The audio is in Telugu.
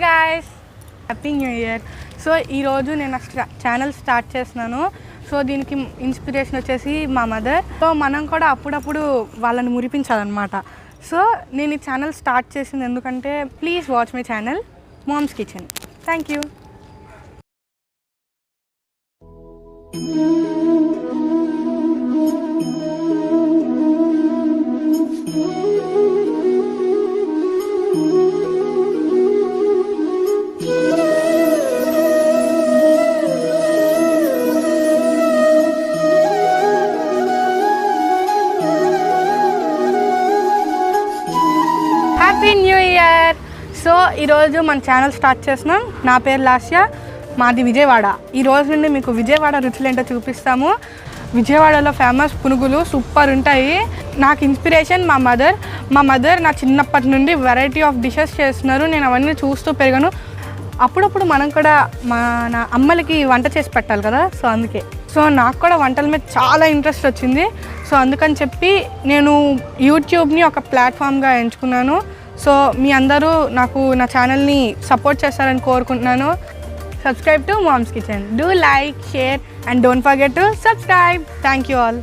Guys, happy new year. So ఈరోజు నేను ఛానల్ స్టార్ట్ చేస్తున్నాను. సో దీనికి ఇన్స్పిరేషన్ వచ్చేసి మా మదర్. సో మనం కూడా అప్పుడప్పుడు వాళ్ళని మురిపించాలన్నమాట. సో నేను ఈ ఛానల్ స్టార్ట్ చేసింది ఎందుకంటే please watch my channel mom's kitchen. Thank you. Happy new year. So ఈరోజు మన ఛానల్ స్టార్ట్ చేస్తున్నాం. నా పేరు లాస్య, మాది విజయవాడ. ఈ రోజు నుండి మీకు విజయవాడ రుచులు ఏంటో చూపిస్తాము. విజయవాడలో ఫేమస్ పునుగులు సూపర్ ఉంటాయి. నాకు ఇన్స్పిరేషన్ మా మదర్ నా చిన్నప్పటి నుండి వెరైటీ ఆఫ్ డిషెస్ చేస్తున్నారు. నేను అవన్నీ చూస్తూ పెరిగాను. అప్పుడప్పుడు మనం కూడా మన అమ్మలకి వంట చేసి పెట్టాలి కదా. సో నాకు కూడా వంటల మీద చాలా ఇంట్రెస్ట్ వచ్చింది. సో అందుకని చెప్పి నేను యూట్యూబ్ని ఒక ప్లాట్ఫామ్గా ఎంచుకున్నాను. సో మీ అందరూ నాకు నా ఛానల్ని సపోర్ట్ చేస్తారని కోరుకుంటున్నాను. Subscribe to Mom's Kitchen. Do like, share and don't forget to subscribe. Thank you all.